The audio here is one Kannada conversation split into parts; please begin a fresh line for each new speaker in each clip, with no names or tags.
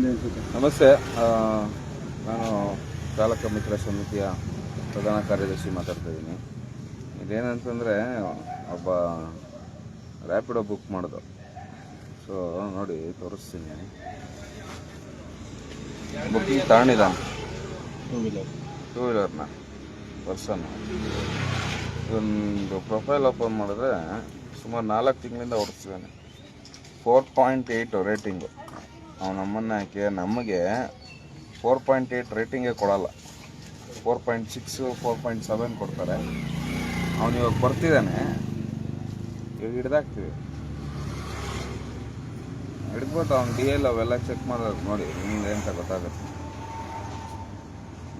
ನಮಸ್ತೆ. ನಾನು ಚಾಲಕ ಮಿತ್ರ ಸಮಿತಿಯ ಪ್ರಧಾನ ಕಾರ್ಯದರ್ಶಿ ಮಾತಾಡ್ತಾ ಇದ್ದೀನಿ. ಇದೇನಂತಂದರೆ ಒಬ್ಬ ರ್ಯಾಪಿಡೋ ಬುಕ್ ಮಾಡೋದು. ಸೊ ನೋಡಿ ತೋರಿಸ್ತೀನಿ. ಬುಕ್ಕಿಂಗ್ ತಗೊಂಡಿದ್ದಾನೆ ಟೂ ವೀಲರ್ನ ಪರ್ಸನ್ನು. ಇದೊಂದು ಪ್ರೊಫೈಲ್ ಓಪನ್ ಮಾಡಿದ್ರೆ ಸುಮಾರು 4 ತಿಂಗಳಿಂದ ಓಡಿಸ್ತಿದ್ದಾನೆ. 4.8 ರೇಟಿಂಗು. ಅವ್ನು ನಮ್ಮನ್ನು ಹಾಕಿ ನಮಗೆ 4.8 ರೇಟಿಂಗೇ ಕೊಡಲ್ಲ, 4.6 4.7 ಕೊಡ್ತಾರೆ. ಅವನು ಇವಾಗ ಬರ್ತಿದ್ದಾನೆ. ಇವಾಗ ಹಿಡ್ದಾಕ್ತೀವಿ, ಹಿಡ್ಬಿಟ್ಟು ಅವ್ನು DL ಅವೆಲ್ಲ ಚೆಕ್ ಮಾಡೋದು ನೋಡಿ ನಿಮ್ಗೆ ಅಂತ ಗೊತ್ತಾಗುತ್ತೆ.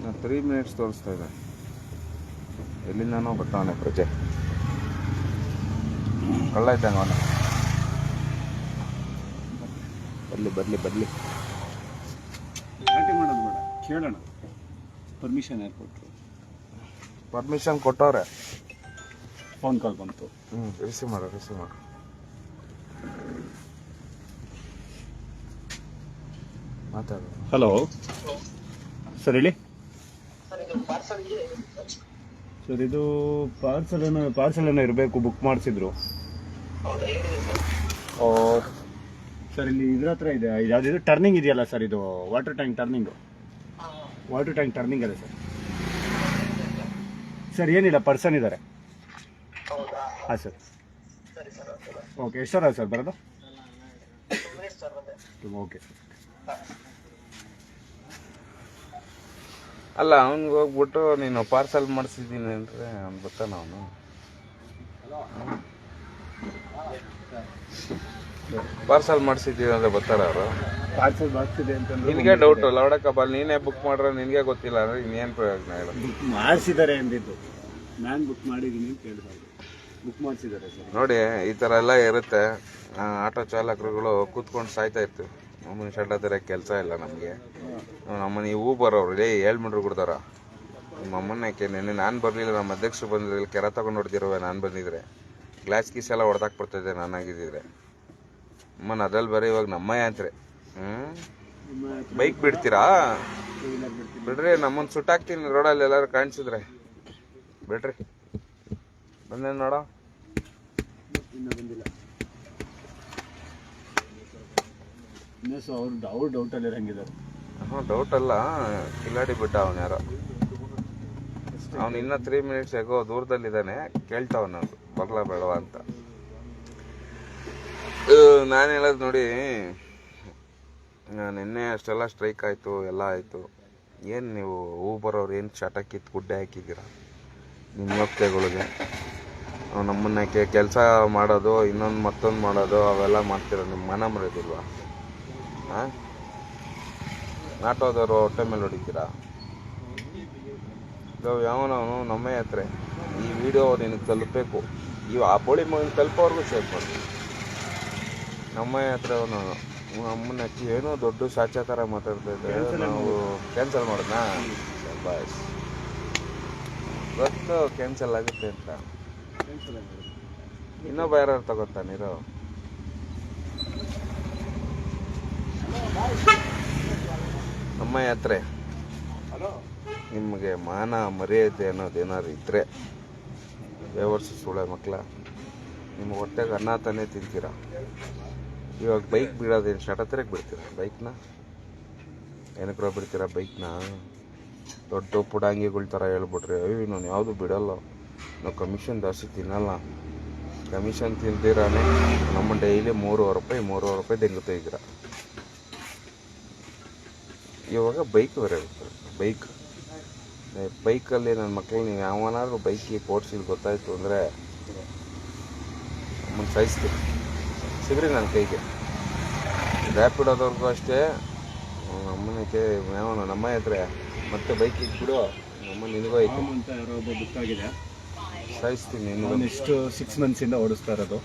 ನಾನು 3 ಮಿನಿಟ್ಸ್ ತೋರಿಸ್ತಾ ಇದ್ದೆ. ಎಲ್ಲಿಂದನೋ ಬರ್ತಾವನೆ ಪ್ರಜೆ, ಕಳ್ಳ ಇದ್ದಂಗೆ ಅವನು. ಬರಲಿ
ಪಾರ್ಟಿ ಮಾಡೋದು ಬೇಡ, ಕೇಳೋಣ. ಪರ್ಮಿಷನ್ ಯಾರು ಕೊಟ್ಟರು?
ಪರ್ಮಿಷನ್ ಕೊಟ್ಟವ್ರೆ.
ಫೋನ್ ಕಾಲ್ ಬಂತು.
ರಿಸೀವ್ ಮಾಡು. ಮಾತಾಡು.
ಹಲೋ ಸರ್, ಹೇಳಿ ಸರ್. ಇದು ಪಾರ್ಸಲ್ ಏನೋ ಇರಬೇಕು, ಬುಕ್ ಮಾಡಿಸಿದ್ರು ಸರ್. ಇಲ್ಲಿ ಇದ್ರ ಹತ್ರ ಇದೆ, ಯಾವುದಿದು ಟರ್ನಿಂಗ್ ಇದೆಯಲ್ಲ ಸರ್, ಇದು ವಾಟರ್ ಟ್ಯಾಂಕ್ ಟರ್ನಿಂಗ್ ಅದೇ ಸರ್. ಸರ್ ಏನಿಲ್ಲ, ಪರ್ಸನ್ ಇದ್ದಾರೆ. ಹಾಂ ಸರ್. ಓಕೆ, ಎಷ್ಟು ಸರ್ ಸರ್ ಬರೋದು? ಓಕೆ.
ಅಲ್ಲ, ಅವ್ನಿಗೆ ಹೋಗ್ಬಿಟ್ಟು ನೀನು ಪಾರ್ಸಲ್ ಮಾಡಿಸಿದ್ದೀನಿ ಅಂದರೆ ಅವ್ನು ಬರ್ತಾನ. ಅವನು ಪಾರ್ಸಲ್ ಮಾಡಿಸಿದ್ದೀವಿ ಅಂದರೆ ಬರ್ತಾರ ಅವರು?
ಪಾರ್ಸಲ್ ಮಾಡಿಸಿದೆ ಅಂತಂದ್ರೆ
ನಿನಗೆ ಡೌಟು. ಲೌಡಕಬ್ಬಲ್ಲಿ ನೀನೇ ಬುಕ್ ಮಾಡ್ರೆ ನಿನಗೆ ಗೊತ್ತಿಲ್ಲ ಅಂದರೆ ಇನ್ನೇನು ಪ್ರಯೋಜನ ಹೇಳು?
ಬುಕ್ ಮಾಡಿಸಿದ್ದಾರೆ ಅಂದಿದ್ದು, ನಾನು ಬುಕ್ ಮಾಡಿದ್ದೀನಿ ಅಂತ ಹೇಳಿದಾಗ ಬುಕ್ ಮಾಡಿಸಿದ್ದಾರೆ ಸರ್.
ನೋಡಿ, ಈ ಥರ ಎಲ್ಲ ಇರುತ್ತೆ. ಆಟೋ ಚಾಲಕರುಗಳು ಕೂತ್ಕೊಂಡು ಸಾಯ್ತಾ ಇರ್ತೀವಿ. ನಮ್ಮನ್ನು ಶೆಡ್ಡದರೆ ಕೆಲಸ ಇಲ್ಲ ನಮಗೆ. ನಮ್ಮನ್ನು ನೀವು ಬರೋರು ಹೇಳ್ಬಿಟ್ರು ಕೊಡ್ತಾರ. ನಿಮ್ಮ ಅಮ್ಮನ ನೆನ್ನೆ ನಾನು ಬರಲಿಲ್ಲ, ನಮ್ಮ ಅಧ್ಯಕ್ಷರು ಬಂದಿರಲಿಲ್ಲ, ಕೆರ ತಗೊಂಡು ಹೊಡೆದಿರುವೆ. ನಾನು ಬಂದಿದ್ರೆ ಗ್ಲಾಸ್ ಗೀಸ್ ಎಲ್ಲ ಹೊಡೆದಾಕ್ಬಿಡ್ತಿದ್ದೆ ನಾನಾಗಿದ್ದಿದ್ರೆ. ಅಮ್ಮನ ಅದ್ರಲ್ಲಿ ಬರೀ ಇವಾಗ ನಮ್ಮ ಯಾಂತ್ರೆ. ಬೈಕ್ ಬಿಡ್ತೀರಾ? ಬಿಡ್ರಿ, ನಮ್ಮನ್ನು ಸುಟ್ಟಾಕ್ತೀನಿ ರೋಡಲ್ಲಿ ಎಲ್ಲರೂ ಕಾಣಿಸಿದ್ರೆ. ಬಿಡ್ರಿ, ಬಂದೇ ನೋಡೋ.
ಇನ್ನೂ ಬಂದಿಲ್ಲ. ಅವ್ರು ಡೌಟಲ್ಲಿ ಹಂಗಿದ್ದಾರೆ.
ಡೌಟ್ ಅಲ್ಲ, ಕಿಲಾಡಿ ಬಿಟ್ಟ ಅವನು ಯಾರೋ. ಅವನು ಇನ್ನೂ 3 ಮಿನಿಟ್ಸ್ ಹೇಗೋ ದೂರದಲ್ಲಿದ್ದಾನೆ. ಕೇಳ್ತಾವನು ಬರಲ ಬೇಡವಾ ಅಂತ. ನಾನು ಹೇಳೋದು ನೋಡಿ, ನಿನ್ನೆ ಅಷ್ಟೆಲ್ಲ ಸ್ಟ್ರೈಕ್ ಆಯಿತು, ಎಲ್ಲ ಆಯಿತು. ಏನು ನೀವು ಬರೋರು ಏನು ಚಟ ಕಿತ್ತು ಗುಡ್ಡೆ ಹಾಕಿದ್ದೀರ ನಿಮ್ಮ ಯೋಗ್ಯತೆಗಳಿಗೆ? ನಮ್ಮನ್ನ ಕೆಲಸ ಮಾಡೋದು, ಇನ್ನೊಂದು ಮತ್ತೊಂದು ಮಾಡೋದು, ಅವೆಲ್ಲ ಮಾಡ್ತೀರ. ನಿಮ್ಮ ಮನ ಮರೆಯೋದಿಲ್ವಾ? ಹಾಂ, ನಾಟೋದವರು ಹೊಟ್ಟೆ ಮೇಲೆ ಹೊಡಿತೀರಾ? ಯಾವನವನು ನಮ್ಮ ಯಾತ್ರೆ. ಈ ವಿಡಿಯೋ ನಿನಗೆ ತಲುಪಬೇಕು. ಆ ಬೋಳಿ ಮಗನ ತಲುಪೋರ್ಗೂ ಶೇರ್ ಮಾಡಿ. ನಮ್ಮ ಯಾತ್ರೆ ಅವನು ನಮ್ಮನ್ನ ಏನೋ ದೊಡ್ಡ ಸಾಚಾ ಥರ ಮಾತಾಡ್ತಾ ಇದ್ದಾರೆ. ನಾವು ಕ್ಯಾನ್ಸಲ್ ಮಾಡೋದಾ? ಬಾಯ್ಸ್ ಗೊತ್ತು ಕ್ಯಾನ್ಸಲ್ ಆಗುತ್ತೆ ಅಂತ. ಇನ್ನೊಬ್ಬ ಯಾರು ತಗೋತಾನಿರೋ? ನಮ್ಮ ಯಾತ್ರೆ. ನಿಮಗೆ ಮಾನ ಮರ್ಯಾದೆ ಅನ್ನೋದೇನಾದ್ರು ಇದ್ದರೆ, ಬೇವರ್ಸು ಸುಳೆ ಮಕ್ಕಳ, ನಿಮ್ಮ ಹೊಟ್ಟೆಗೆ ಅನ್ನ ತಾನೇ ತಿಂತೀರಾ. ಇವಾಗ ಬೈಕ್ ಬಿಡೋದೇನು ಶಟತ್ರಕ್ಕೆ ಬಿಡ್ತೀರಾ? ಬೈಕ್ನ ಏನಕ್ರ ಬಿಡ್ತೀರಾ? ಬೈಕ್ನ ದೊಡ್ಡ ಪುಡಾಂಗಿಗಳ ಥರ ಹೇಳ್ಬಿಟ್ರಿ, ಅಯ್ಯೋ ನಾನು ಯಾವುದು ಬಿಡಲ್ಲ, ನಾವು ಕಮಿಷನ್ ಜಾಸ್ತಿ ತಿನ್ನಲ್ಲ. ಕಮಿಷನ್ ತಿಂದಿರಾನೆ ನಮ್ಮ ಡೈಲಿ 3,000 ರೂಪಾಯಿ ದಂಗುತ್ತಾ ಇದ್ದೀರ. ಇವಾಗ ಬೈಕ್ ಬೇರೆ ಬೈಕಲ್ಲಿ ನನ್ನ ಮಕ್ಕಳು, ನೀವು ಯಾವನಾದ್ರೂ ಬೈಕಿಗೆ ಓಡಿಸಿದ್ ಗೊತ್ತಾಯಿತು ಅಂದರೆ ನಮ್ಮನ್ನು ಸಾಯಿಸ್ತೀವಿ. ಸಿಗ್ರಿ ನನ್ನ ಕೈಗೆ. ರ್ಯಾಪಿಡೋದವ್ರಿಗೂ ಅಷ್ಟೇ, ನಮ್ಮನಕ್ಕೆ ಯಾವನು ನಮ್ಮ ಹತ್ರ ಮತ್ತೆ ಬೈಕ್ ಇಟ್ಬಿಡು, ನಮ್ಮ ನಿನಗೂ ಐತೆ
ಅಂತ ಯಾರೋ ಒಬ್ಬ ಬುಕ್ ಆಗಿದೆ,
ಸಾಯಿಸ್ತೀನಿ.
ಎಷ್ಟು 6 ಮಂತ್ಸಿಂದ ಓಡಿಸ್ತಾ ಇರೋದು.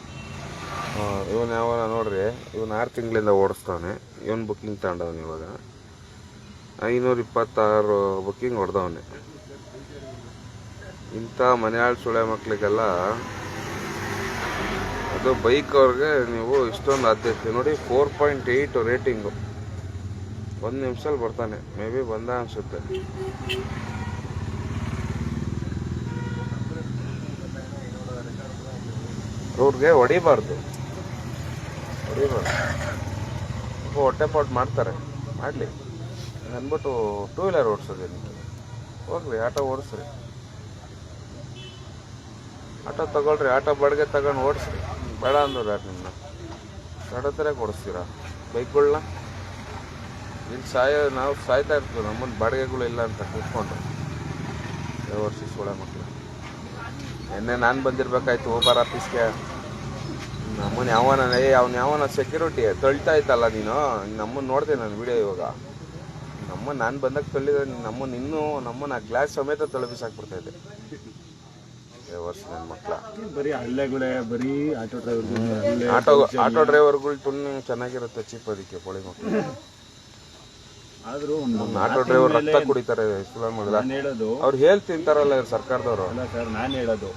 ಇವನು ಯಾವನ ನೋಡ್ರಿ, ಇವನು 6 ತಿಂಗಳಿಂದ ಓಡಿಸ್ತಾವನೆ. ಇವನು ಬುಕ್ಕಿಂಗ್ ತಗೊಂಡವನು ಇವಾಗ 526 ಬುಕ್ಕಿಂಗ್ ಹೊಡೆದವನೆ. ಇಂಥ ಮನೆಯಾಳು ಸುಳೆ ಮಕ್ಕಳಿಗೆಲ್ಲ ಅದು ಬೈಕ್ ಅವ್ರಿಗೆ ನೀವು ಇಷ್ಟೊಂದು ಆದ್ಯತೆ ನೋಡಿ. 4.8 ರೇಟಿಂಗು. 1 ನಿಮಿಷದಲ್ಲಿ ಬರ್ತಾನೆ, ಮೇ ಬಿ ಬಂದ ಅನ್ಸುತ್ತೆ. ಅವ್ರಿಗೆ ಹೊಡಿಬಾರ್ದು, ಹೊಟ್ಟೆಪಾಟ್ ಮಾಡ್ತಾರೆ, ಮಾಡಲಿ ಅಂದ್ಬಿಟ್ಟು ಟೂ ವೀಲರ್ ಓಡಿಸೋದೇನು, ಹೋಗ್ರಿ ಆಟೋ ಓಡಿಸ್ರಿ, ಆಟೋ ತಗೊಳ್ರಿ, ಆಟೋ ಬಾಡಿಗೆ ತಗೊಂಡು ಓಡಿಸ್ರಿ. ಬೇಡ ಅಂದ್ರು ಯಾರು ನಿಮ್ಮನ್ನ ಕಡತರೆ ಕೊಡಿಸ್ತೀರಾ ಬೈಕ್ಗಳನ್ನ? ಇಲ್ಲಿ ನಾವು ಸಾಯ್ತಾ ಇರ್ತೀವಿ, ನಮ್ಮನ್ನು ಬಾಡಿಗೆಗಳು ಇಲ್ಲ ಅಂತ ಕೂತ್ಕೊಂಡು ವರ್ಷ ಸೋಳೆ ಮಕ್ಕಳು. ನಿನ್ನೆ ನಾನು ಬಂದಿರ್ಬೇಕಾಯ್ತು ಓಬರ್ ಆಫೀಸ್ಗೆ, ನಮ್ಮನ್ನು ಯಾವನ ಸೆಕ್ಯೂರಿಟಿ ತಳ್ತಾ ಇದ್ದಲ್ಲ ನೀನು, ನಮ್ಮನ್ನು ನೋಡ್ದೆ ನಾನು ವಿಡಿಯೋ ಇವಾಗ. ನಾನು ಬಂದಾಗ ತಳ್ಳಿದ್ರೆ ನಮ್ಮನ್ನು ಗ್ಲಾಸ್ ಸಮೇತ ತಳಬಿಸಾಕ್ಬಿಡ್ತಾ ಇದ್ದೆ. ವರ್ಷ ನನ್ನ ಮಕ್ಕಳ
ಬರೀ ಹಳ್ಳೆಗಳೇ, ಬರೀ ಆಟೋ
ಡ್ರೈವರ್ಗಳು ತುಂಬ ಚೆನ್ನಾಗಿರುತ್ತೆ ಚೀಪ್, ಅದಕ್ಕೆ ಪೊಳಿ ಮಕ್ಕಳು.
ಆದ್ರೂ
ಆಟೋ ಡ್ರೈವರ್ ರಕ್ತ ಕುಡಿತಾರೆ,
ಹೇಳೋದು
ಅವ್ರು ಹೇಳ್ ತಿಂತಾರಲ್ಲ ಸರ್ಕಾರದವರು.
ಅಲ್ಲ ಸರ್, ನಾನು ಹೇಳೋದು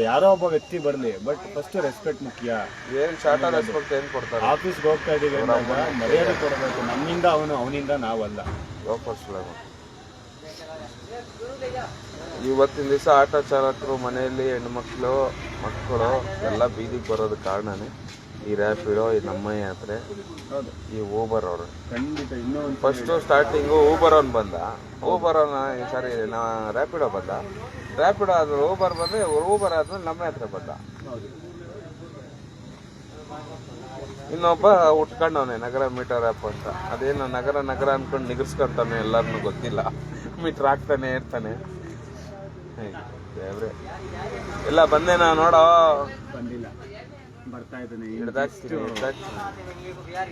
ಯಾರೋ ಒಬ್ಬ ವ್ಯಕ್ತಿ ಬರಲಿ, ಬಟ್ ಫಸ್ಟ್ ರೆಸ್ಪೆಕ್ಟ್ ಮುಖ್ಯ.
ಏನ್ ಶಾರ್ಟ ರೆಸ್ಪೆಕ್ಟ್ ಏನ್ ಕೊಡ್ತಾರೆ?
ಆಫೀಸ್ಗೆ ಹೋಗ್ತಾ ಇದೀವಿ ಅಂದಾಗ ಮರ್ಯಾದೆ ಕೊಡಬೇಕು, ನಮ್ಮಿಂದ ಅವನಿಂದ ನಾವಲ್ಲ.
ಇವತ್ತಿನ ದಿವಸ ಆಟೋ ಚಾಲಕರು ಮನೆಯಲ್ಲಿ ಹೆಣ್ಮಕ್ಳು ಮಕ್ಕಳು ಎಲ್ಲ ಬೀದಿಗೆ ಬರೋದು ಕಾರಣನೇ ಈ ರ್ಯಾಪಿಡೋ, ಈ ನಮ್ಮ ಯಾತ್ರೆ, ಈ ಊಬರ್ ಅವರು.
ಖಂಡಿತ
ಫಸ್ಟು ಸ್ಟಾರ್ಟಿಂಗು ಊಬರ್ ಅವ್ನು ಬಂದ, ರ್ಯಾಪಿಡೋ ಬಂದ, ರ್ಯಾಪಿಡೋ ಆದ್ಮೇಲೆ ಊಬರ್ ಬಂದ್ರೆ, ಊಬರ್ ಆದ್ಮೇಲೆ ನಮ್ಮ ಯಾತ್ರೆ ಬಂದ. ಇನ್ನೊಬ್ಬ ಉಟ್ಕೊಂಡವನೆ ನಗರ ಮೀಟರ್ ಆ್ಯಪ್ ಅಂತ, ಅದೇನು ನಗರ ಅನ್ಕೊಂಡು ನಿಗರ್ಸ್ಕೊಂತಾನೆ, ಎಲ್ಲರನ್ನೂ ಗೊತ್ತಿಲ್ಲ, ಮೀಟರ್ ಹಾಕ್ತಾನೆ ಇರ್ತಾನೆ. ದೇವ್ರೆ, ಎಲ್ಲ ಬಂದೇನಾ ನೋಡೋ,
ಬಂದಿಲ್ಲ, ಬರ್ತಾ ಇದ್ದಾನೆ.
ಹಿಡ್ದಾಕ್ತೀನಿ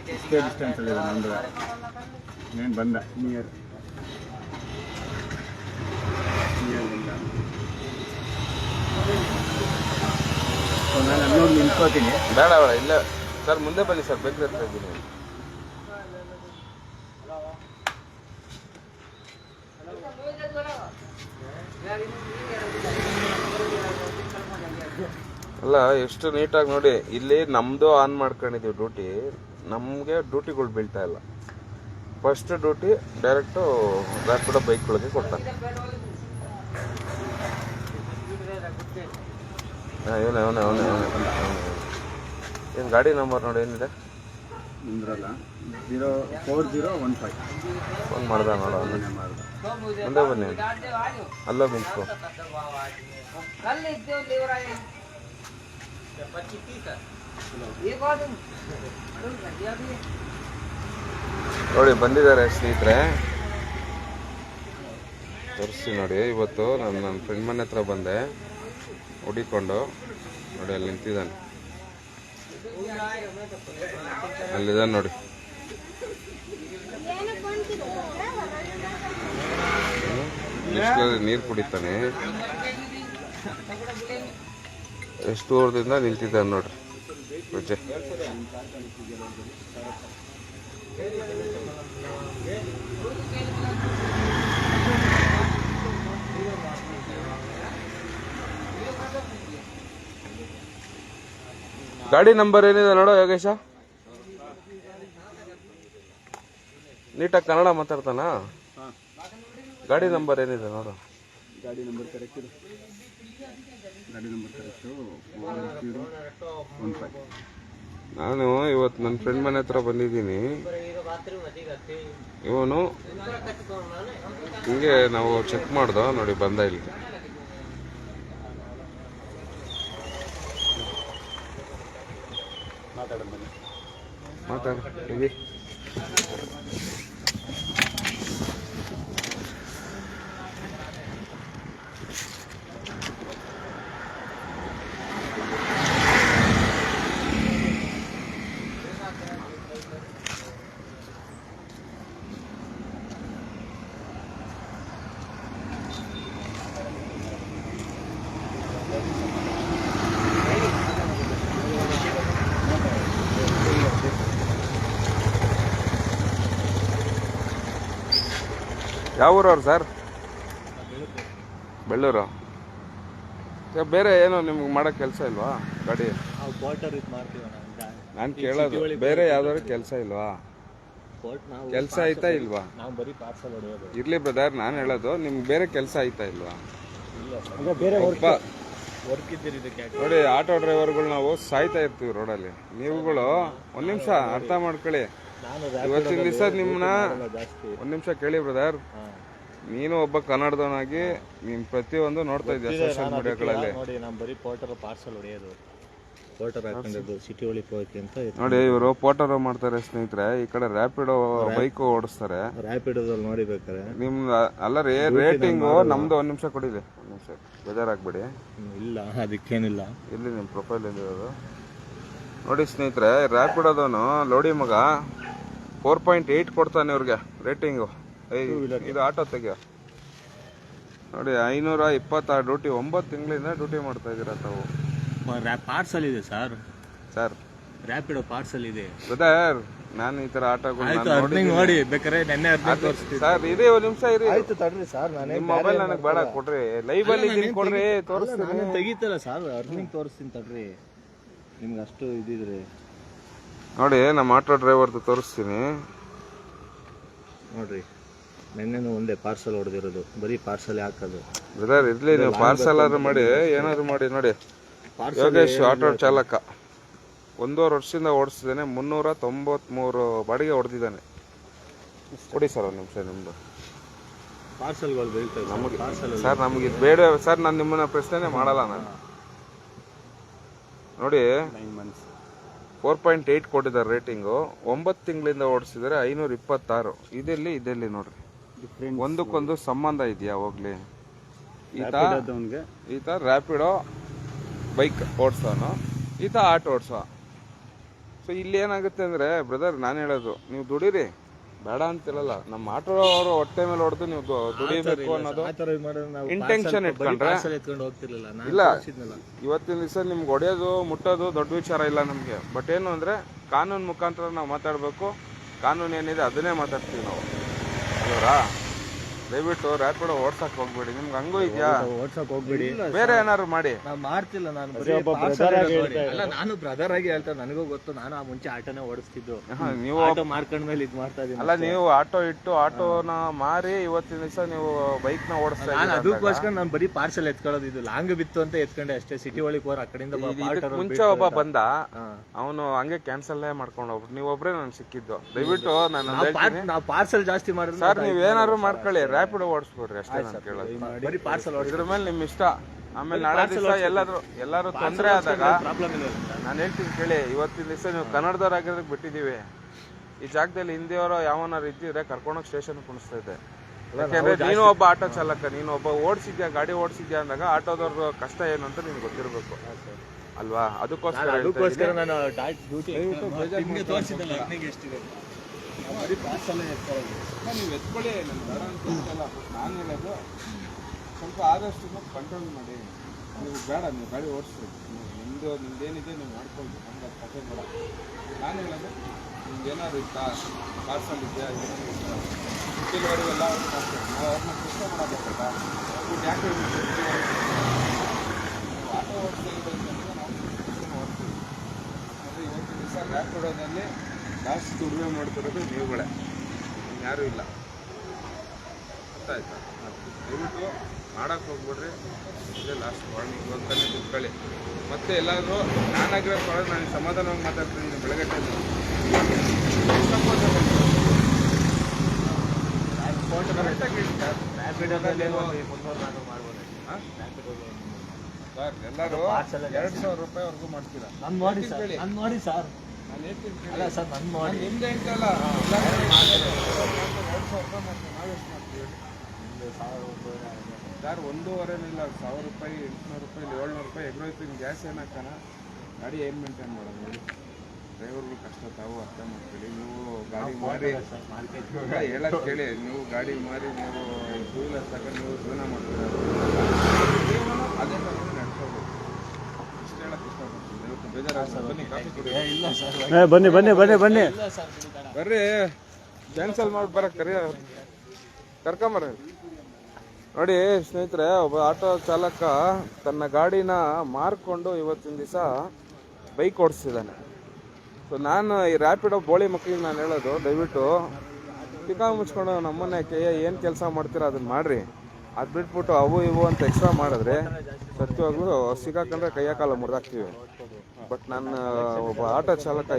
ಡಿಸ್ಟೆನ್ಸ್ ಅಲ್ಲಿ ಅಂದ್ರೆ ಏನು ಬಂದ ನಿಯರ್ ಬಂದ. ನಾನು ಅಲ್ಲೋಗಿ ನಿಂತ್ಕೋತೀನಿ.
ಬೇಡ ಇಲ್ಲ ಸರ್, ಮುಂದೆ ಬನ್ನಿ ಸರ್, ಬೇಕು ಹತ್ರ ಇದ್ದೀನಿ. ಅಲ್ಲ ಎಷ್ಟು ನೀಟಾಗಿ ನೋಡಿ, ಇಲ್ಲಿ ನಮ್ದು ಆನ್ ಮಾಡ್ಕೊಂಡಿದೀವಿ ಡ್ಯೂಟಿ, ನಮಗೆ ಡ್ಯೂಟಿಗಳು ಬೀಳ್ತಾ ಇಲ್ಲ. ಫಸ್ಟ್ ಡ್ಯೂಟಿ ಡೈರೆಕ್ಟು ರ್ಯಾಪಿಡೋ ಬೈಕ್ಗಳಿಗೆ ಕೊಡ್ತಾನೆ. ಇವನೇ ಏನು ಗಾಡಿ ನಂಬರ್ ನೋಡಿ, ಏನಿದೆ
ನಿಂದ್ರಲ್ಲ, 04015
ಫೋನ್ ಮಾಡ್ದ ನೋಡೋ, ಮುಂದೆ ಬನ್ನಿ, ಅಲ್ಲೋ ನಿಂತ್ಕೊ. ನೋಡಿ ಬಂದಿದ್ದಾರೆ ಸ್ನೇಹಿತರೆ, ತೋರಿಸಿ ನೋಡಿ. ಇವತ್ತು ನನ್ನ ಫ್ರೆಂಡ್ ಮನೆ ಹತ್ರ ಬಂದೆ ಹುಡಿಕೊಂಡು, ನೋಡಿ ಅಲ್ಲಿ ನಿಂತಿದ್ದಾನೆ, ಅಲ್ಲಿದ್ದಾನೆ ನೋಡಿ. ನೀರು ಕುಡಿತಾನೆ, ಎಷ್ಟು ದೂರದಿಂದ ನಿಂತಿದ್ದಾನೆ ನೋಡ್ರಿ ಪೂಜೆ. ಗಾಡಿ ನಂಬರ್ ಏನಿದೆ ನೋಡೋ ಯೋಗೇಶ, ನೀಟಾಗಿ ಕನ್ನಡ ಮಾತಾಡ್ತಾನ. ಗಾಡಿ ನಂಬರ್ ಏನಿದೆ ನೋಡು.
ಗಾಡಿ ನಂಬರ್ ಕರೆಕ್ಟ್, ಗಾಡಿ ನಂಬರ್ ಕರೆಕ್ಟು 4015.
ನಾನು ಇವತ್ತು ನನ್ನ ಫ್ರೆಂಡ್ ಮನೆ ಹತ್ರ ಬಂದಿದ್ದೀನಿ. ಇವನು ಹಿಂಗೆ ನಾವು ಚೆಕ್ ಮಾಡ್ದೋ ನೋಡಿ, ಬಂದ ಇಲ್ಲಿ. ಮಾತಾಡ ಹೇಳಿ. ಯಾವ ಊರವ್ರು ಸರ್? ಬೆಳ್ಳೂರು. ಬೇರೆ ಏನೋ ನಿಮ್ಗೆ ಮಾಡೋ ಕೆಲಸ ಇಲ್ವಾ ಗಾಡಿ? ನಾನು ಕೇಳೋದು ಬೇರೆ ಯಾವ್ದಾದ್ರು ಕೆಲಸ ಇಲ್ವಾ? ಕೆಲಸ ಆಯ್ತಾ ಇಲ್ವಾ?
ನಾವು ಬರೀ ಪಾರ್ಸಲ್ ಹೊಡೆಯೋದು.
ಇರ್ಲಿ ಬ್ರದರ್, ನಾನು ಹೇಳೋದು ನಿಮ್ಗೆ ಬೇರೆ ಕೆಲಸ ಆಯ್ತಾ ಇಲ್ವಾ?
ಇಲ್ಲ ಸರ್,
ಈಗ ಬೇರೆ
ಒಬ್ಬ
ವರ್ಕ್ ಇದ್ದೀರಿ ಇದಕ್ಕೆ.
ನೋಡಿ, ಆಟೋ ಡ್ರೈವರ್ಗಳು ನಾವು ಸಾಯ್ತಾ ಇರ್ತೀವಿ ರೋಡಲ್ಲಿ. ನೀವುಗಳು ಒಂದ್ ನಿಮಿಷ ಅರ್ಥ ಮಾಡ್ಕೊಳ್ಳಿ.
ನಾನು
ಇವತ್ತಿನ ದಿವಸ ನಿಮ್ಮನ್ನ
ಜಾಸ್ತಿ.
ಒಂದ್ ನಿಮಿಷ ಕೇಳಿ ಬ್ರದರ್, ನೀನು ಒಬ್ಬ ಕನ್ನಡದವನಾಗಿ ನೀನ್ ಪ್ರತಿಯೊಂದು ನೋಡ್ತಾ ಇದ್ಯಾ ಸೋಷಿಯಲ್ ಮೀಡಿಯಾಗಳಲ್ಲಿ.
ನೋಡಿ, ನಾವು ಬರೀ ಪೋರ್ಟರ್ ಪಾರ್ಸಲ್ ಹೊಡೆಯೋದು, ಪೋರ್ಟರ್ ಹಾಕೊಂಡಿದ್ದು ಸಿಟಿ ಒಳಗೆ ಹೋಗಕ್ಕೆ ಅಂತ.
ನೋಡಿ, ಇವರು ಪೋಟರೋ ಮಾಡ್ತಾರೆ ಸ್ನೇಹಿತರೆ, ಈ ಕಡೆ ರ್ಯಾಪಿಡೋ ಬೈಕ್ ಓಡಿಸ್ತಾರೆ.
ರ್ಯಾಪಿಡೋದಲ್ಲಿ ನೋಡಿ ಬೇಕಾರೆ
ನಿಮ್ದು ಅಲ್ಲ ರೀ, ರೇಟಿಂಗು ನಮ್ದು. ಒಂದ್ ನಿಮಿಷ ಕೊಡಿದೆ, ಒಂದ್ ನಿಮಿಷ, ಬೇಜಾರಾಗ್ಬೇಡಿ.
ಇಲ್ಲ, ಅದಕ್ಕೇನಿಲ್ಲ.
ಇಲ್ಲಿ ನಿಮ್ಮ ಪ್ರೊಫೈಲ್ ಎಲ್ಲಿರೋದು ನೋಡಿ ಸ್ನೇಹಿತರೆ. ರ್ಯಾಪಿಡೋದವನು ಲೋಡಿ ಮಗ 4.8 ಕೊಡ್ತಾನೆ ಇವ್ರಿಗೆ ರೇಟಿಂಗು. ಇದು ಆಟೋ ತೆಗಿಯೋ ನೋಡಿ, 526 ಡ್ಯೂಟಿ. 9 ತಿಂಗಳಿಂದ ಡ್ಯೂಟಿ ಮಾಡ್ತಾ ಇದ್ದೀರಾ ತಾವು.
ಪಾರ್ಸಲ್ ಇದೆ ಸರ್,
ಸರ್
ರ್ಯಾಪಿಡೋ ಪಾರ್ಸಲ್ ಇದೆ
ಬ್ರದರ್. ನಾನು ಈ ತರ ಆಟೋಗಳು
ನೋಡಿ ಬೇಕಾರೆ ನೆನ್ನೆ
ಸರ್, ಇದೇ ಒಂದ್ ನಿಮಿಷ ಇರಿ.
ಆಯ್ತು ತಡ್ರಿ ಸರ್,
ನಿಮ್ಮ ಮೊಬೈಲ್ ನನಗೆ ಬೇಡ, ಕೊಡ್ರಿ. ಲೈವ್ ಅಲ್ಲಿ ಇದೀನಿ, ಕೊಡ್ರಿ, ತೋರಿಸ್ತೀನಿ.
ತೆಗಿತಲ್ಲ ಸರ್, ಅರ್ನಿಂಗ್ ತೋರಿಸ್ತೀನಿ ತಡ್ರಿ, ನಿಮ್ಗೆ ಅಷ್ಟು ಇದಿದ್ರೆ
ನೋಡಿ. ನಮ್ಮ ಆಟೋ ಡ್ರೈವರ್ದು ತೋರಿಸ್ತೀನಿ
ನೋಡ್ರಿ. ನೆನ್ನೆನೂ ಒಂದೇ ಪಾರ್ಸಲ್ ಹೊಡೆದಿರೋದು, ಬರೀ ಪಾರ್ಸಲ್ ಹಾಕೋದು.
ಬ್ರದರ್ ಇರ್ಲಿ, ನೀವು ಪಾರ್ಸಲ್ ಆದ್ರೂ ಮಾಡಿ, ಏನಾದ್ರು ಮಾಡಿ. ನೋಡಿ, ಯೋಗೇಶ್ ಆಟೋ ಚಾಲಕ 1.5 ವರ್ಷದಿಂದ ಓಡಿಸಿದ್ದಾನೆ. 393 ಬಾಡಿಗೆ ಹೊಡೆದಿದ್ದಾನೆ. ಕೊಡಿ ಸರ್ ಒಂದು ನಿಮಿಷ ನಿಮ್ಮದು
ಪಾರ್ಸಲ್ಗಳು ಬೀಳ್ತವೆ
ನಮಗೆ. ಸರ್ ನಮಗೆ ಇದು ಬೇಡ ಸರ್, ನಾನು ನಿಮ್ಮನ್ನ ಪ್ರಶ್ನೆನೇ ಮಾಡಲ್ಲ. ನಾನು ನೋಡಿ 4.8 ಕೊಟ್ಟಿದ್ದಾರೆ ರೇಟಿಂಗು. 9 ತಿಂಗಳಿಂದ ಓಡಿಸಿದ್ದಾರೆ. 526. ಇದೆಲ್ಲಿ ನೋಡ್ರಿ, ಒಂದಕ್ಕೊಂದು ಸಂಬಂಧ ಇದೆಯಾ? ಹೋಗ್ಲಿ. ಈತ ರ್ಯಾಪಿಡೋ ಬೈಕ್ ಓಡಿಸೋನು, ಈತ ಆಟೋ ಓಡಿಸೋ. ಸೊ ಇಲ್ಲಿ ಏನಾಗುತ್ತೆ ಅಂದರೆ ಬ್ರದರ್, ನಾನು ಹೇಳೋದು, ನೀವು ದುಡೀರಿ, ಬೇಡ ಅಂತಿರಲ್ಲ. ನಮ್ಮ ಆಟೋ ಅವರು ಹೊಟ್ಟೆ ಮೇಲೆ ಹೊಡೆದು ನೀವು ದುಡಿಬೇಕು ಅನ್ನೋದು ಇಂಟೆನ್ಷನ್ ಇಟ್ಕೊಂಡ್ರೆ ಇಲ್ಲ. ಇವತ್ತಿನ ದಿವಸ ನಿಮ್ಗೆ ಹೊಡೆಯೋದು ಮುಟ್ಟೋದು ದೊಡ್ಡ ವಿಚಾರ ಇಲ್ಲ ನಮಗೆ. ಬಟ್ ಏನು ಅಂದರೆ ಕಾನೂನು ಮುಖಾಂತರ ನಾವು ಮಾತಾಡಬೇಕು. ಕಾನೂನು ಏನಿದೆ ಅದನ್ನೇ ಮಾತಾಡ್ತೀವಿ ನಾವು, ಅಲ್ವರಾ? ದಯವಿಟ್ಟು ರ್ಯಾಪಿಡೋ ಓಡ್ಸಕ್ ಹೋಗ್ಬೇಡಿ. ನಿಮ್ಗೆ ಹಂಗೂ ಇದೆಯಾ?
ಓಡ್ಸಕ್ ಹೋಗ್ಬೇಡಿ, ಬೇರೆ
ಏನಾದ್ರು ಮಾಡಿ.
ನಾನು ಮಾಡ್ತಿಲ್ಲ. ನಾನು ನಾನು ಬ್ರದರ್ ಆಗಿ ಹೇಳ್ತಾ, ನನಗೂ ಗೊತ್ತು. ನಾನು ಆ ಮುಂಚೆ ಆಟೋನೇ ಓಡಿಸ್ತಿದ್ದು. ನೀವು ಆಟೋ ಮಾರ್ಕೊಂಡ್ಮೇಲೆ ಇದು ಮಾಡ್ತಾ ಇದ್ದೀನಿ.
ಅಲ್ಲ, ನೀವು ಆಟೋ ಇಟ್ಟು ಆಟೋನ ಮಾರಿ ಇವತ್ತಿನ ದಿವಸ ನೀವು ಬೈಕ್ ನ ಓಡಿಸ್ತಾ
ನಾನು ಅದಕ್ಕೋಸ್ಕರ ನಾನು ಬರೀ ಪಾರ್ಸಲ್ ಎತ್ಕೊಳ್ಳೋದು. ಇದು ಲಾಂಗ್ ಬಿತ್ತು ಅಂತ ಎತ್ಕೊಂಡೆ ಅಷ್ಟೇ. ಸಿಟಿ ಒಳಗೆ ಹೋರ್ ಆ ಕಡೆಯಿಂದ
ಮುಂಚೆ ಒಬ್ಬ ಬಂದ, ಅವನು ಹಂಗೆ ಕ್ಯಾನ್ಸಲ್ ಮಾಡ್ಕೊಂಡು ಹೋಗ್ಬಿಟ್ಟು ನೀವು ಒಬ್ರೇ ನನ್ ಸಿಕ್ಕಿದ್ದು. ದಯವಿಟ್ಟು
ನಾವು ಪಾರ್ಸಲ್ ಜಾಸ್ತಿ ಮಾಡಿದ್ರೆ
ಸರ್ ನೀವ್ ಏನಾದ್ರು ಮಾಡ್ಕೊಳ್ಳಿ, ರ್ಯಾಪಿಡೋ ಓಡಿಸ್ಬಿಡ್ರಿ ಅಷ್ಟೇ ನಾನು ಕೇಳೋದು.
ಬರೀ ಪಾರ್ಸಲ್
ಇದ್ರ ಮೇಲೆ ನಿಮ್ ಇಷ್ಟ. ಆಮೇಲೆ ನಾಳೆ ದಿವಸ ಎಲ್ಲಾರು ತೊಂದರೆ ಆದಾಗ ನಾನು ಹೇಳ್ತೀನಿ ಕೇಳಿ. ಇವತ್ತಿನ ದಿವಸ ನೀವು ಕನ್ನಡದವ್ರಾಗಿರೋದಕ್ಕೆ ಬಿಟ್ಟಿದೀವಿ. ಈ ಜಾಗದಲ್ಲಿ ಹಿಂದಿಯವರು ಯಾವನಾರು ಇದ್ದಿದ್ರೆ ಕರ್ಕೊಂಡೋಗಿ ಸ್ಟೇಷನ್ ಕುಣಿಸ್ತಾ ಇದೆ. ಯಾಕೆಂದ್ರೆ ನೀನು ಒಬ್ಬ ಆಟೋ ಚಾಲಕ, ನೀನು ಒಬ್ಬ ಓಡಿಸಿದ್ಯಾ, ಗಾಡಿ ಓಡಿಸಿದ್ಯಾ ಅಂದಾಗ ಆಟೋದವ್ರ ಕಷ್ಟ ಏನು ಅಂತ ನಿನ್ಗೆ ಗೊತ್ತಿರ್ಬೇಕು ಅಲ್ವಾ? ಅದಕ್ಕೋಸ್ಕರ
ನಾನು
ನೀವು ಎತ್ಕೊಳ್ಳಿ, ನಾನು ಬೇಡ ಅಂತ ನಾನು ಹೇಳೋದು ಸ್ವಲ್ಪ ಆದಷ್ಟು ಕಂಟ್ರೋಲ್ ಮಾಡಿ. ನೀವು ಬೇಡ, ನೀವು ಗಾಡಿ ಓಡಿಸ್ರಿ, ನಿಮ್ದೇನಿದೆ ನೀವು ಮಾಡ್ಕೊಂಡು ನಮ್ಗೆ ಅದು ಕಥೆ ಬೇಡ. ನಾನು ಹೇಳೋದು ನಿಮ್ಗೇನಾದ್ರು ಇತ್ತಾ, ಪಾರ್ಸಲ್ ಇದೆಯಾ, ಸಿಟಿಲ್ವರೆಗೆಲ್ಲ ಮಾಡ್ತೀವಿ ನಾವು. ಅವ್ರನ್ನ ಕೃಷ್ಣ ಮಾಡಬೇಕಲ್ಲ, ಹೋಗ್ಬಿಟ್ಟು ಯಾಕೆ ಆಟೋ ಓಡಿಸ್ತಾ ಇರೋದ್ರಿಂದ ನಾವು ಓಡ್ತೀವಿ. ಅಂದರೆ ಇವತ್ತಿನ ದಿವಸ ರ್ಯಾಪಿಡೋದಲ್ಲಿ ಜಾಸ್ತಿ ದುಡಿಮೆ ಮಾಡ್ತಿರೋದು ನೀವುಗಳೇ, ಯಾರೂ ಇಲ್ಲ. ಗೊತ್ತಾಯ್ತಾ? ದಯವಿಟ್ಟು ಮಾಡಕ್ಕೆ ಹೋಗ್ಬಿಡ್ರಿ. ಇದೇ ಲಾಸ್ಟ್ ವಾರ್ನಿಂಗ್. ಇವತ್ತನೇ ದುಡ್ಕೊಳ್ಳಿ. ಮತ್ತೆ ಎಲ್ಲಾದರೂ ನಾನಾಗಿರೋ ಕೊಡೋದು ನಾನು ಸಮಾಧಾನವಾಗಿ ಮಾತಾಡ್ತೀನಿ. ಬೆಳಗ್ಗೆ ಕರೆಕ್ಟಾಗಿ ಸರ್ ಎಲ್ಲರೂ 2,000 ರೂಪಾಯಿವರೆಗೂ ಮಾಡ್ತೀರಾ?
ನೋಡಿ ಸರ್,
ನಾನು ಹೇಳ್ತೀನಿ
ಅಲ್ಲ ಸರ್, ನನ್ನ ನೋಡಿ
ನಿಮ್ದು ಹೇಳ್ತಲ್ಲ, 2,000 ರೂಪಾಯಿ ಮಾಡ್ತೀವಿ. ನಾವೆಷ್ಟು ಮಾಡ್ತೀವಿ ಸರ್? 1,500 ಇಲ್ಲ, 1,000 ರೂಪಾಯಿ, 800 ರೂಪಾಯಿ, 700 ರೂಪಾಯಿ ಎಗ್ರೋಯ್ತು. ನಿಮ್ಗೆ ಗ್ಯಾಸ್ ಏನು ಹಾಕೋಣ, ಗಾಡಿ ಏನು ಮೇಂಟೈನ್ ಮಾಡೋದು ಹೇಳಿ? ಡ್ರೈವರ್ಗಳು ಕಷ್ಟ ತಾವು ಅರ್ಥ ಮಾಡ್ಕೊಳ್ಳಿ. ನೀವು ಗಾಡಿ ಮಾರಿ ಹೇಳಕ್ಕೆ ಕೇಳಿ, ನೀವು ಗಾಡಿ ಮಾರಿ ನೀವು 2 ವೀಲರ್ ತಗೊಂಡು ನೀವು ಜೀವನ ಮಾಡ್ತೀರ, ಅದೇ ಥರ ನಡ್ಕೋಬೇಕು. ಇಷ್ಟು ಹೇಳಕ್ಕೆ ಇಷ್ಟಪಡ್ತೀನಿ. ಇವತ್ತು ಬೇಜಾರು ಬನ್ನಿ, ಕಾಫಿ ಕುಡಿ.
ಬನ್ನಿ ಬನ್ನಿ ಬನ್ನಿ ಬನ್ನಿ
ಬರ್ರಿ, ಕ್ಯಾನ್ಸಲ್ ಮಾಡಿ ಬರಕ್ಕೆ ಕರ್ಕೊಂಬರ್ರಿ. ನೋಡಿ ಸ್ನೇಹಿತರೆ, ಒಬ್ಬ ಆಟೋ ಚಾಲಕ ತನ್ನ ಗಾಡಿನ ಮಾರ್ಕೊಂಡು ಇವತ್ತಿನ ದಿವಸ ಬೈಕ್ ಓಡಿಸ್ತಿದ್ದಾನೆ. ಸೊ ನಾನು ಈ ರ್ಯಾಪಿಡೋ ಬೋಳಿ ಮಕ್ಕಳಿಗೆ ನಾನು ಹೇಳೋದು, ದಯವಿಟ್ಟು ಟಿಕಾ ಮುಚ್ಕೊಂಡು ನಮ್ಮನ್ನ ಏನು ಕೆಲಸ ಮಾಡ್ತೀರಾ ಅದನ್ನ ಮಾಡ್ರಿ. ಅದು ಬಿಟ್ಬಿಟ್ಟು ಅವು ಇವು ಅಂತ ಎಕ್ಸ್ಟ್ರಾ ಮಾಡಿದ್ರೆ ಸತ್ಯವಾಗ್ಲೂ ಸಿಗಾಕೊಂಡ್ರೆ ಕೈಯ ಕಾಲ ಮುರಿದಾಕ್ತೀವಿ. ಬಟ್ ನನ್ನ ಒಬ್ಬ ಆಟೋ ಚಾಲಕ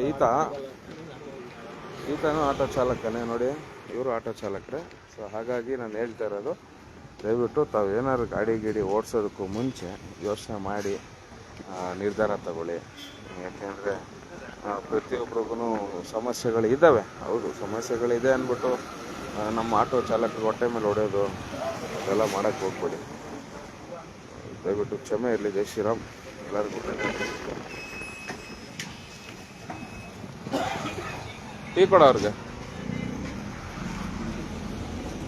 ಈತನೂ ಆಟೋ ಚಾಲಕನೇ ನೋಡಿ, ಇವರು ಆಟೋ ಚಾಲಕರೇ. ಸೊ ಹಾಗಾಗಿ ನಾನು ಹೇಳ್ತಾ ಇರೋದು, ದಯವಿಟ್ಟು ತಾವು ಏನಾದ್ರು ಗಾಡಿ ಓಡಿಸೋದಕ್ಕೂ ಮುಂಚೆ ಯೋಚನೆ ಮಾಡಿ ನಿರ್ಧಾರ ತಗೊಳ್ಳಿ. ಯಾಕೆಂದರೆ ಪ್ರತಿಯೊಬ್ಬರಿಗೂ ಸಮಸ್ಯೆಗಳಿದ್ದಾವೆ. ಹೌದು, ಸಮಸ್ಯೆಗಳಿದೆ ಅಂದ್ಬಿಟ್ಟು ನಮ್ಮ ಆಟೋ ಚಾಲಕರು ಹೊಟ್ಟೆ ಮೇಲೆ ಹೊಡೆಯೋದು ಅದೆಲ್ಲ ಮಾಡೋಕ್ಕೆ ಹೋಗ್ಬೇಡಿ. ದಯವಿಟ್ಟು ಕ್ಷಮೆ ಇರಲಿ. ಜೈ ಶ್ರೀರಾಮ್ ಎಲ್ಲರಿಗೂ. ಟೀ ಕೊಡ ಅವ್ರಿಗೆ.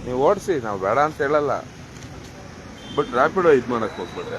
ನೀವು ಓಡಿಸಿ, ನಾವು ಬೇಡ ಅಂತ ಹೇಳಲ್ಲ, ಬಟ್ ರ್ಯಾಪಿಡೋ ಇದು ಮಾಡೋಕ್ಕೆ ಹೋಗ್ಬೇಡಿ.